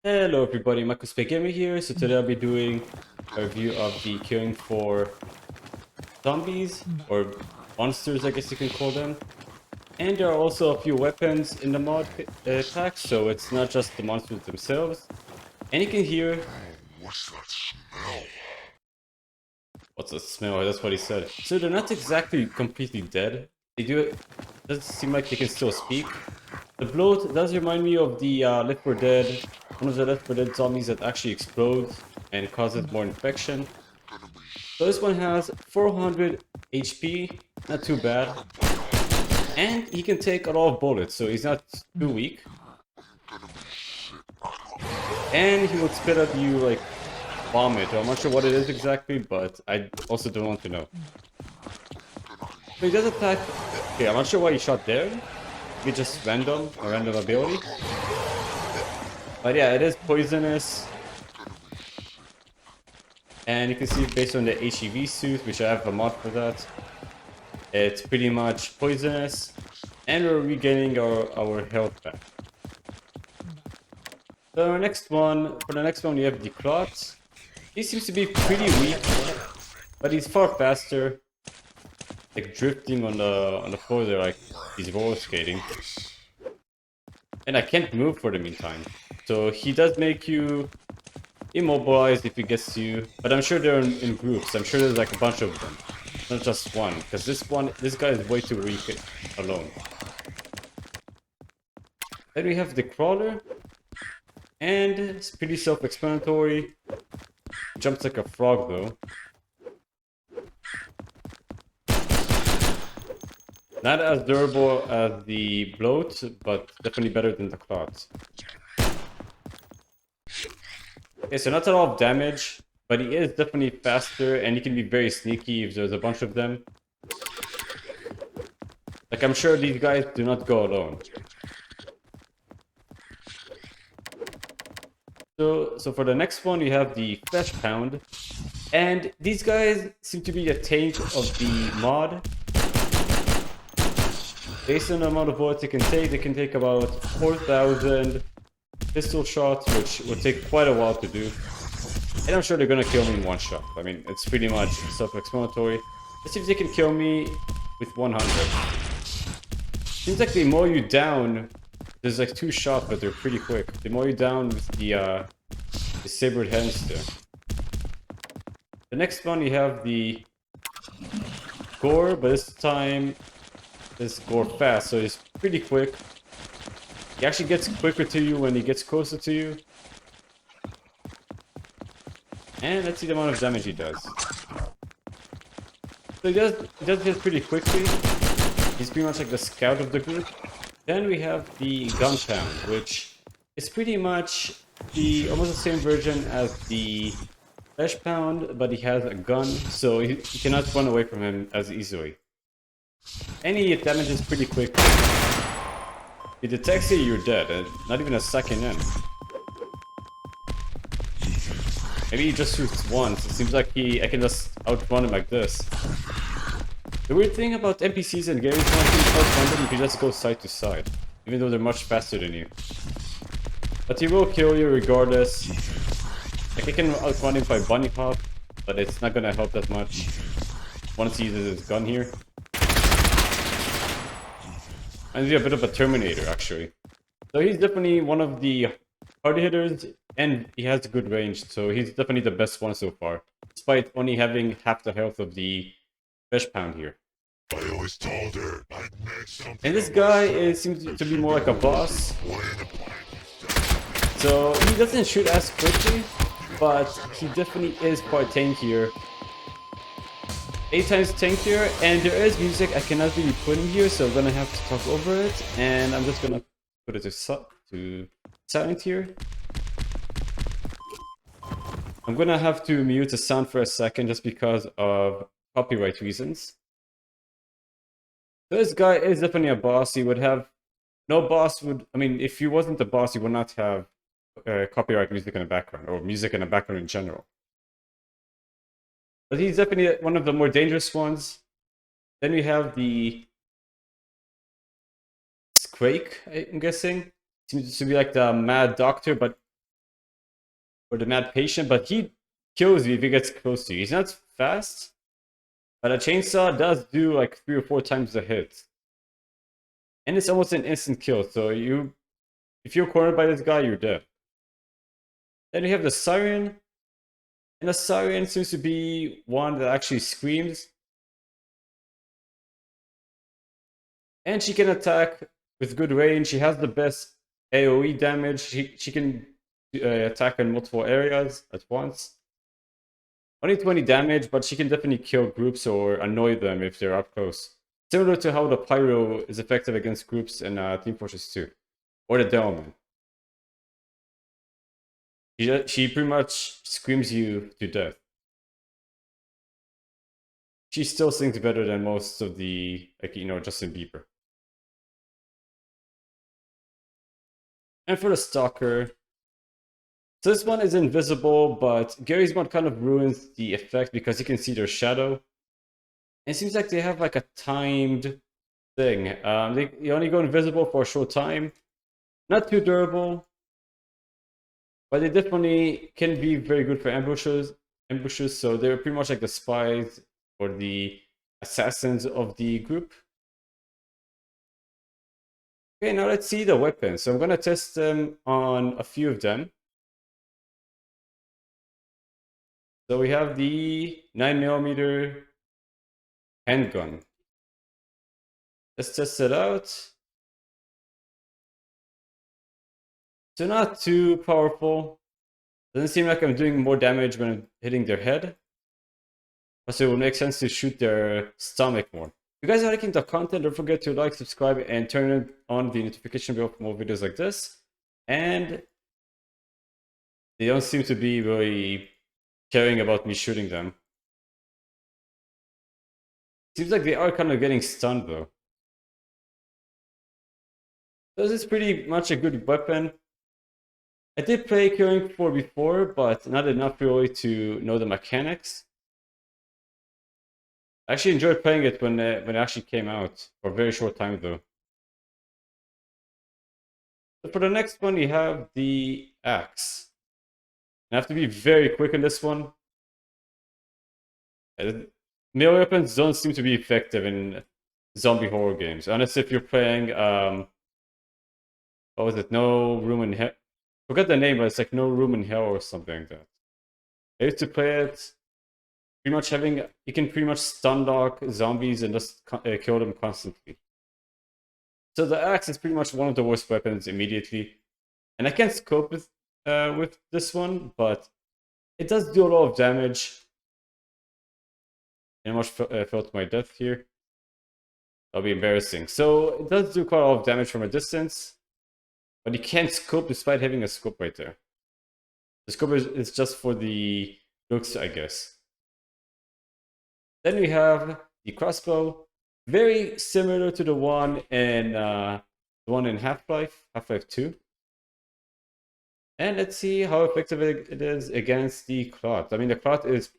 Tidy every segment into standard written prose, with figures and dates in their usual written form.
Hello everybody, MicroSpecGamer here. So today I'll be doing a review of the killing for zombies, or monsters I guess you can call them. And there are also a few weapons in the mod pack, so it's not just the monsters themselves. And you can hear... What's that smell? What's the smell? That's what he said. So they're not exactly completely dead. They do... It does seem like they can still speak. The bloat does remind me of the Left 4 Dead, one of the Left 4 Dead zombies that actually explodes and causes more infection. So this one has 400 HP, not too bad. And he can take a lot of bullets, so he's not too weak. And he will spit at you like vomit. I'm not sure what it is exactly, but I also don't want to know. So he does attack... Okay, I'm not sure why he shot there. Maybe just a random ability. But yeah, it is poisonous. And you can see based on the HEV suit, which I have a mod for that, it's pretty much poisonous. And we're regaining our health back. So for the next one we have the Clot. He seems to be pretty weak, but he's far faster. Like drifting on the floor there, like he's roller skating. And I can't move for the meantime. So he does make you immobilized if he gets you, but I'm sure they're in groups. I'm sure there's like a bunch of them, not just one, because this guy is way too weak alone. Then we have the Crawler, and it's pretty self-explanatory. Jumps like a frog though. Not as durable as the Bloat, but definitely better than the Clot. Okay, so not a lot of damage, but he is definitely faster, and he can be very sneaky if there's a bunch of them. Like, I'm sure these guys do not go alone. So for the next one, we have the Flesh Pound. And these guys seem to be a tank of the mod. Based on the amount of bullets they can take about 4,000 pistol shots, which will take quite a while to do. And I'm sure they're gonna kill me in one shot. I mean, it's pretty much self-explanatory. Let's see if they can kill me with 100. Seems like they mow you down. There's like 2 shots, but they're pretty quick. They mow you down with the sabered hands there. The next one, you have the Gore, but this time this Gore fast, so he's pretty quick. He actually gets quicker to you when he gets closer to you. And let's see the amount of damage he does. So he does hit pretty quickly. He's pretty much like the scout of the group. Then we have the Gun Pound, which is pretty much almost the same version as the Flesh Pound, but he has a gun, so you cannot run away from him as easily. And he damages pretty quick. He detects you, you're dead, and not even a second in. Maybe he just shoots once. It seems like I can just outrun him like this. The weird thing about NPCs and games is outrun them, you can just go side to side, even though they're much faster than you. But he will kill you regardless. Like, I can outrun him by bunny hop, but it's not gonna help that much once he uses his gun here. And he's a bit of a Terminator, actually. So he's definitely one of the hard hitters, and he has a good range, so he's definitely the best one so far, despite only having half the health of the Flesh Pound here. I always told her I'd make something. And this guy seems to be more like a boss. So he doesn't shoot as quickly, but he definitely is quite tankier. 8 times tankier, and there is music I cannot really put in here, so I'm gonna have to talk over it, and I'm just gonna put it to silent here. I'm gonna have to mute the sound for a second just because of copyright reasons. This guy is definitely a boss. He would have... No boss would... I mean, if he wasn't the boss, he would not have copyright music in the background, or music in the background in general. But he's definitely one of the more dangerous ones. Then we have the Scrake, I'm guessing. Seems to be like the mad doctor, but or the mad patient, but he kills you if he gets close to you. He's not fast, but a chainsaw does do like 3 or 4 times the hit. And it's almost an instant kill, so if you're cornered by this guy, you're dead. Then you have the Siren, and the Siren seems to be one that actually screams. And she can attack with good range. She has the best AoE damage. She can attack in multiple areas at once. Only 20 damage, but she can definitely kill groups or annoy them if they're up close. Similar to how the Pyro is effective against groups in Team Fortress 2. Or the Devilman. She pretty much screams you to death. She still sings better than most of the, like, you know, Justin Bieber. And for the Stalker, so this one is invisible, but Garry's mod kind of ruins the effect because you can see their shadow. And it seems like they have like a timed thing. They only go invisible for a short time. Not too durable, but they definitely can be very good for ambushes. So they're pretty much like the spies or the assassins of the group. Okay, now let's see the weapons. So I'm gonna test them on a few of them. So we have the 9mm handgun. Let's test it out. So not too powerful. Doesn't seem like I'm doing more damage when I'm hitting their head. So it would make sense to shoot their stomach more. If you guys are liking the content, don't forget to like, subscribe, and turn on the notification bell for more videos like this. And they don't seem to be really caring about me shooting them. Seems like they are kind of getting stunned though. So this is pretty much a good weapon. I did play Killing 4 before, but not enough really to know the mechanics. I actually enjoyed playing it when it actually came out, for a very short time though. So for the next one, you have the axe. I have to be very quick on this one. Melee weapons don't seem to be effective in zombie horror games, unless if you're playing, what was it? No Room in Hell. Forgot the name, but it's like No Room in Hell or something like that. I used to play it. Pretty much you can pretty much stun lock zombies and just kill them constantly. So the axe is pretty much one of the worst weapons immediately, and I can't cope with this one, but it does do a lot of damage. I almost felt my death here. That'll be embarrassing. So it does do quite a lot of damage from a distance, but you can't scope despite having a scope right there. The scope is just for the looks, I guess. Then we have the crossbow, very similar to the one in Half-Life 2. And let's see how effective it is against the Clot. I mean, the Clot is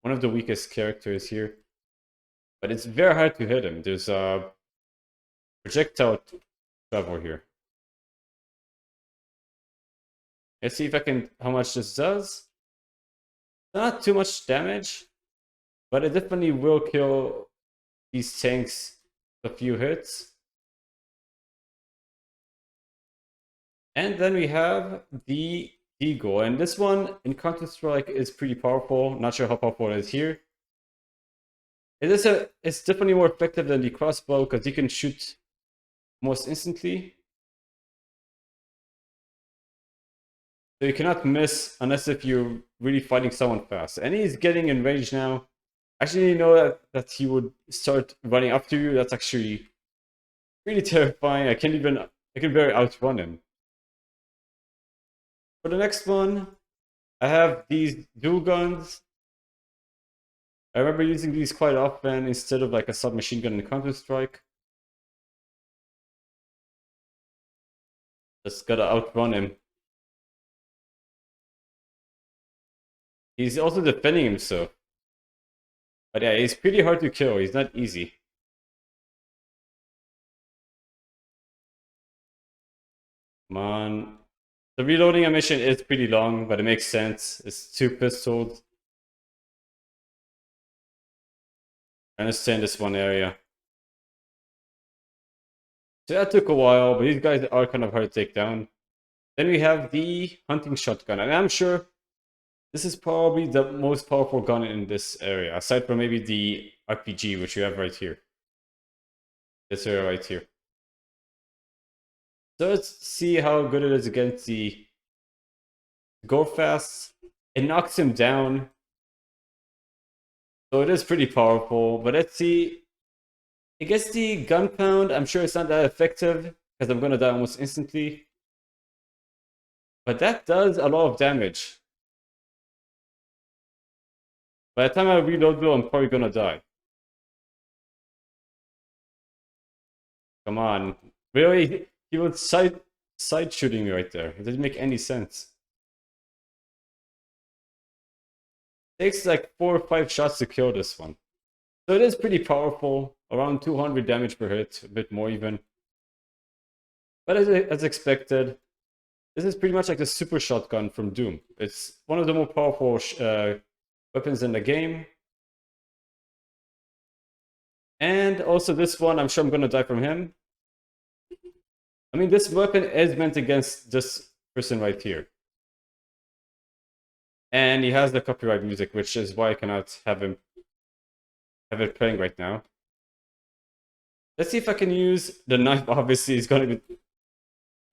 one of the weakest characters here, but it's very hard to hit him. There's a projectile travel here. Let's see how much this does. Not too much damage, but it definitely will kill these tanks a few hits. And then we have the Eagle, and this one in Counter-Strike is pretty powerful. Not sure how powerful it is here. It's definitely more effective than the crossbow because you can shoot almost instantly. So you cannot miss unless if you're really fighting someone fast. And he's getting in range now. Actually, you know that he would start running after you. That's actually really terrifying. I can barely outrun him. For the next one, I have these dual guns. I remember using these quite often instead of like a submachine gun in Counter-Strike. Just gotta outrun him. He's also defending himself. But yeah, he's pretty hard to kill. He's not easy. Come on. The reloading animation is pretty long, but it makes sense. It's 2 pistols. I understand this one area. So that took a while, but these guys are kind of hard to take down. Then we have the hunting shotgun, and I'm sure this is probably the most powerful gun in this area, aside from maybe the RPG, which you have right here. This area right here. So let's see how good it is against the go fast. It knocks him down. So it is pretty powerful, but let's see. Against the gun pound, I'm sure it's not that effective because I'm gonna die almost instantly. But that does a lot of damage. By the time I reload though, I'm probably gonna die. Come on. Really? He was side shooting me right there. It doesn't make any sense. It takes like 4 or 5 shots to kill this one. So it is pretty powerful. Around 200 damage per hit, a bit more even. But as expected, this is pretty much like the super shotgun from Doom. It's one of the more powerful weapons in the game. And also this one, I'm sure I'm gonna die from him. I mean, this weapon is meant against this person right here. And he has the copyright music, which is why I cannot have it playing right now. Let's see if I can use the knife. Obviously, it's gonna be...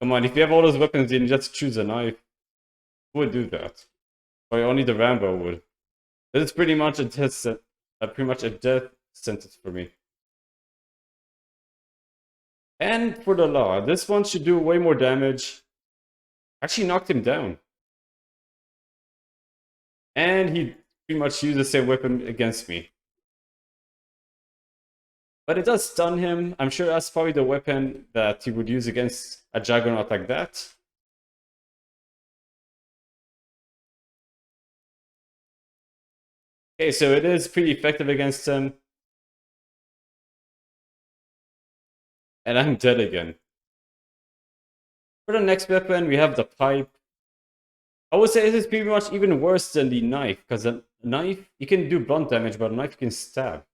Come on, if you have all those weapons, then just choose a knife. Who would do that? Or only the Rambo would. This is pretty much a death sentence for me. And for the law, this one should do way more damage. Actually knocked him down. And he pretty much used the same weapon against me. But it does stun him. I'm sure that's probably the weapon that he would use against a Juggernaut like that. Okay, so it is pretty effective against him. And I'm dead again. For the next weapon, we have the pipe. I would say this is pretty much even worse than the knife, because a knife, you can do blunt damage, but a knife you can stab.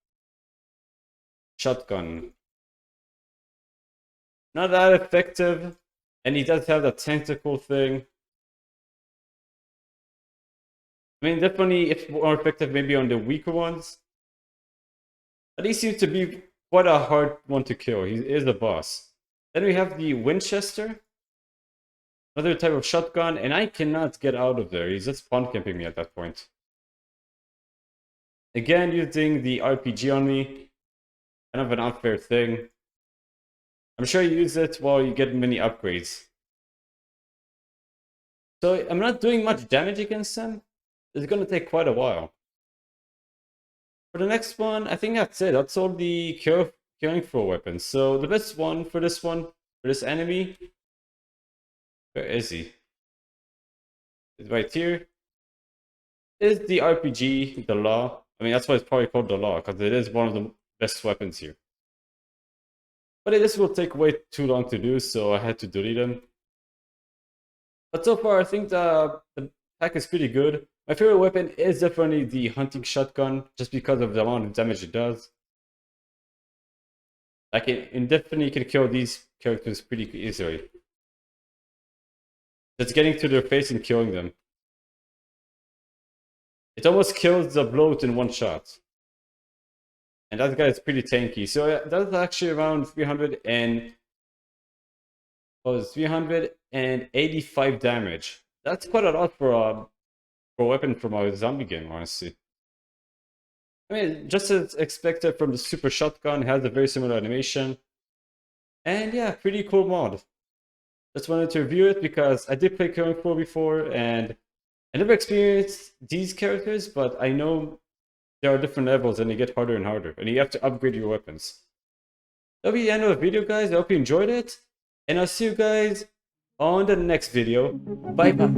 Shotgun. Not that effective, and he does have that tentacle thing. I mean, definitely it's more effective maybe on the weaker ones. But he seems to be quite a hard one to kill. He is a boss. Then we have the Winchester. Another type of shotgun, and I cannot get out of there. He's just spawn camping me at that point. Again, using the RPG on me. Kind of an unfair thing. I'm sure you use it while you get many upgrades. So I'm not doing much damage against him. It's going to take quite a while. For the next one, I think that's it. That's all the killing floor weapons. So the best one, for this enemy, where is he? It's right here. Is the RPG, the law. I mean, that's why it's probably called the law, because it is one of the best weapons here. But this will take way too long to do, so I had to delete them. But so far, I think the pack is pretty good. My favorite weapon is definitely the hunting shotgun, just because of the amount of damage it does. Like, it definitely can kill these characters pretty easily. Just getting to their face and killing them. It almost kills the bloat in one shot. And that guy is pretty tanky. So that's actually around 385 damage. That's quite a lot for a weapon from a zombie game, honestly. I mean, just as expected from the super shotgun, it has a very similar animation. And yeah, pretty cool mod. Just wanted to review it because I did play Killing Floor before, and I never experienced these characters, but I know there are different levels and they get harder and harder, and you have to upgrade your weapons. That'll be the end of the video, guys. I hope you enjoyed it, and I'll see you guys on the next video. Bye bye.